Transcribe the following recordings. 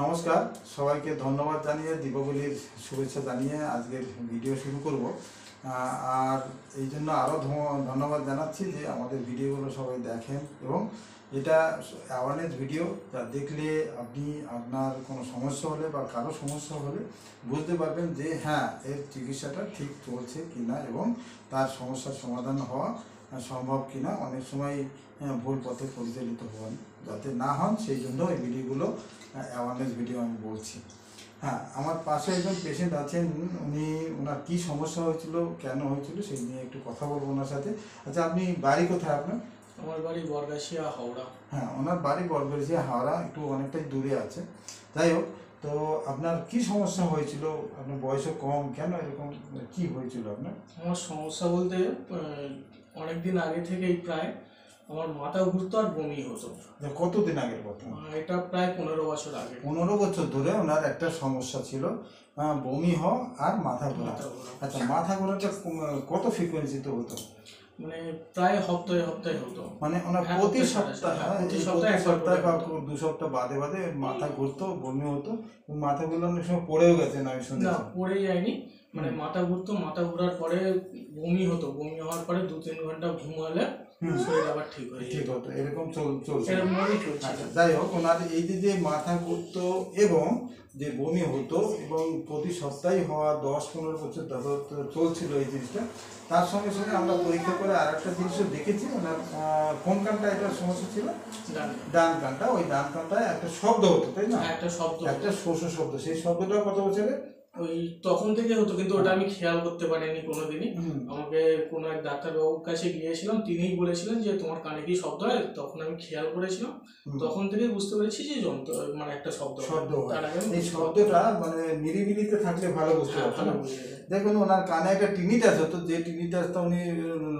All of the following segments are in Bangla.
নমস্কার, সবাইকে ধন্যবাদ জানিয়ে দীপাবলির শুভেচ্ছা জানিয়ে আজকের ভিডিও শুরু করব। আর এই জন্য আরও ধন্যবাদ জানাচ্ছি যে আমাদের ভিডিওগুলো সবাই দেখেন এবং এটা অ্যাওয়ারনেস ভিডিও, যা দেখলে আপনি আপনার কোনো সমস্যা হলে বা কারো সমস্যা হলে বুঝতে পারবেন যে হ্যাঁ, এর চিকিৎসাটা ঠিক চলছে কিনা এবং তার সমস্যার সমাধান হওয়া সম্ভব কিনা। অনেক সময় ভুল পথে পরিচালিত হন, যাতে না হন সেই জন্য এই ভিডিওগুলো অ্যাওয়ারনেস ভিডিও আমি বলছি। হ্যাঁ, আমার পাশে একজন পেশেন্ট আছেন, ওনার কী সমস্যা হয়েছিল, কেন হয়েছিল সেই নিয়ে একটু কথা বলবো ওনার সাথে। আচ্ছা, আপনি বাড়ি কোথায় আপনার? আমার বাড়ি বরগাছিয়া, হাওড়া। হ্যাঁ, ওনার বাড়ি বরগাছিয়া, হাওড়া, একটু অনেকটাই দূরে আছে। যাই হোক, তো আপনার কি সমস্যা হয়েছিল? আপনার বয়সও কম, কেন এরকম কি হয়েছিল আপনার? আমার সমস্যা বলতে অনেক দিন আগে থেকেই প্রায় আমার মাথা ঘুরতো আর বমি হতো। কতদিন আগের কথা? এটা প্রায় 15 বছর আগে। 15 বছর ধরে ওনার একটা সমস্যা ছিল, বমি হওয়া আর মাথা ঘোরা। আচ্ছা, মাথা ঘোরাটা কত ফ্রিকোয়েন্সিতে হতো? মানে প্রায় সপ্তাহে সপ্তাহে হতো। মানে ওনার প্রতি সপ্তাহে বা 2 সপ্তাহ বাদে বাদে মাথা ঘুরতো, বমি হতো। মাথাগুলো অনেক সময় পড়েও গেছে, না? আমি শুনেছি। না, পড়ে যায়নি, মানে মাথা ঘুরতো, মাথা ঘোরার পরে বমি হতো, বমি হওয়ার পরে 2-3 ঘন্টা ঘুমালে শরীর আবার ঠিক হতো। এরকম চলছে। যাই হোক, ওনার এই যে মাথা ঘুরতো এবং যে বমি হতো এবং প্রতি সপ্তাহে হওয়া 10-15 বছর চলছিল এই জিনিসটা। তার সঙ্গে সঙ্গে আমরা পরীক্ষা করে আর একটা জিনিসও দেখেছি, ওনার কোন কানটা এটার সমস্যা ছিল? ডান কানটা। ওই ডান কানটায় একটা শব্দ হতো, তাই না? একটা শব্দ, একটা শোষ শব্দ। সেই শব্দটা কত বছরে? ওই তখন থেকে হতো, কিন্তু ওটা আমি খেয়াল করতে পারিনি কোনোদিনই। আমাকে কোনো এক ডাক্তারবাবুর কাছে গিয়েছিলাম, তিনিই বলেছিলেন যে তোমার কানে কি শব্দ হয়। তখন আমি খেয়াল করেছিলাম, তখন থেকেই বুঝতে পেরেছি যে যন্ত্র, মানে একটা শব্দ। এই শব্দটা মানে নিরিবিলিতে থাকলে ভালো বুঝতে পারতাম। দেখুন, ওনার কানে একটা টিনিটাস হতো, যে টিনিটাসটা উনি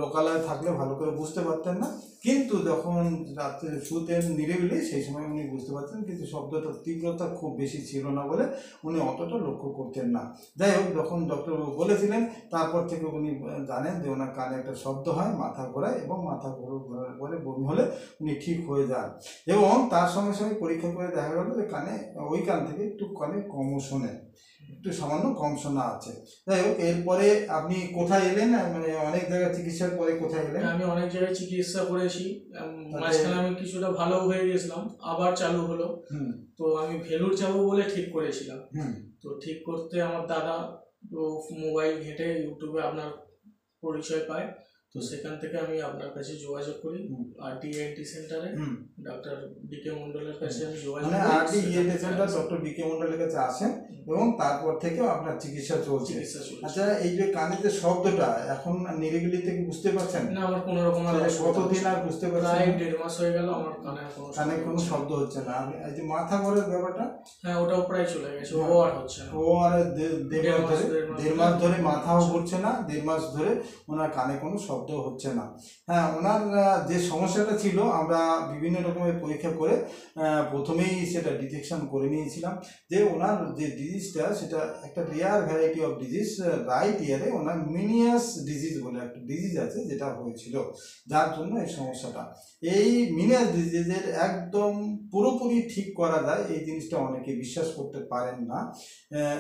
লোকালয়ে থাকলে ভালো করে বুঝতে পারতেন না, কিন্তু যখন রাত্রে শুতেন নিরিবিলি সেই সময় উনি বুঝতে পারতেন, কিন্তু শব্দটার তীব্রতা খুব বেশি ছিল না বলে উনি অতটা লক্ষ্য করতেন না। যাই হোক, যখন ডক্টরবাবু বলেছিলেন তারপর থেকে উনি জানেন যে ওনার কানে একটা শব্দ হয়, মাথা ঘোরায় এবং মাথা ঘোরার পরে বমি হলে উনি ঠিক হয়ে যান। এবং তার সঙ্গে সঙ্গে পরীক্ষা করে দেখা গেল যে কানে, ওই কান থেকে একটু কানে কমও শোনে, একটু সামান্য কম শোনা আছে। যাই হোক, এরপরে আপনি কোথায় এলেন? মানে অনেক জায়গায় চিকিৎসার পরে কোথায় এলেন? আমি অনেক জায়গায় চিকিৎসা করেছি, মাঝখানে আমি কিছুটা ভালো হয়ে গেছিলাম, আবার চালু হলো। তো আমি ভেলুর যাবো বলে ঠিক করেছিলাম। তো ঠিক করতে আমার দাদা মোবাইল ঘেঁটে ইউটিউবে আপনার পরিচয় পায়, তো সেখান থেকে আমি আপনার কাছে যোগাযোগ করি। RDENT সেন্টারে ডক্টর বিকে মন্ডলের কাছে আমি যোগাযোগ করি। RDENT সেন্টার ডক্টর বিকে মন্ডলের কাছে আসেন এবং তারপর থেকে আপনার চিকিৎসা চলছে। আচ্ছা, এই যে কানে যে শব্দটা এখন নিরিবিলি থেকে বুঝতে পারছেন? না, আমার কোনো রকম। কতদিন আর বুঝতে পারছেন? প্রায় 1.5 মাস হয়ে গেল আমার কানে কোনো শব্দ হচ্ছে না। এই যে মাথা ঘোরার ব্যাপারটা, হ্যাঁ, ওটাও প্রায় চলে গেছে। ও আর হচ্ছে না। ও আর 1.5 মাস ধরে মাথাও ঘুরছে না, 1.5 মাস ধরে ওনার কানে কোনো শব্দ হচ্ছে না। হ্যাঁ, ওনার যে সমস্যাটা ছিল আমরা বিভিন্ন রকমের পরীক্ষা করে প্রথমেই সেটা ডিটেকশন করে নিয়েছিলাম যে ওনার যে ডিজিজটা সেটা একটা rare variety of disease. Right ইয়ারে ওনার মিনিয়াস ডিজিজ বলে একটা ডিজিজ আছে, যেটা হয়েছিল, যার জন্য এই সমস্যাটা। এই মিনিয়াস ডিজিজের একদম পুরোপুরি ঠিক করা যায় এই জিনিসটা অনেকে বিশ্বাস করতে পারেন না।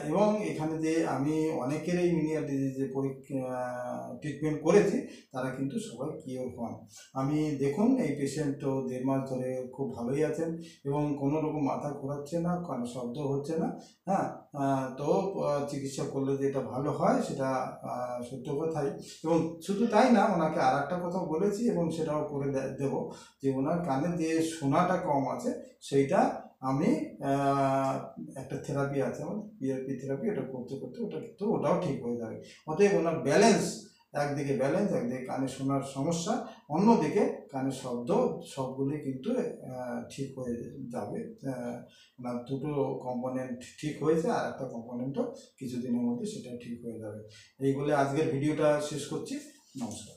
এবং এখানে যে আমি অনেকের এই মিনিয়াস ডিজিজের ট্রিটমেন্ট করেছি, তারা কিন্তু সবাই কিওর হন। আমি দেখুন, এই পেশেন্ট তো 1.5 মাস ধরে খুব ভালোই আছেন এবং কোনো রকম মাথা ঘোরাচ্ছে না, কানে শব্দ হচ্ছে না। হ্যাঁ, তো চিকিৎসা করলে যে এটা ভালো হয় সেটা সত্য কথাই। এবং শুধু তাই না, ওনাকে আর একটা কথা বলেছি এবং সেটাও করে দেব, যে ওনার কানে যে শোনাটা কম আছে সেইটা আমি একটা থেরাপি আছে আমার, PRP থেরাপি, এটা করতে করতে ওটা কিন্তু ওটাও ঠিক হয়ে যাবে। অতএব ওনার ব্যালেন্স, একদিকে কানে শোনার সমস্যা, অন্যদিকে কানের শব্দ, সবগুলি কিন্তু ঠিক হয়ে যাবে। ওনার দুটো কম্পোনেন্ট ঠিক হয়েছে, আর একটা কম্পোনেন্টও কিছুদিনের মধ্যে সেটা ঠিক হয়ে যাবে। এই বলে আজকের ভিডিওটা শেষ করছি। নমস্কার।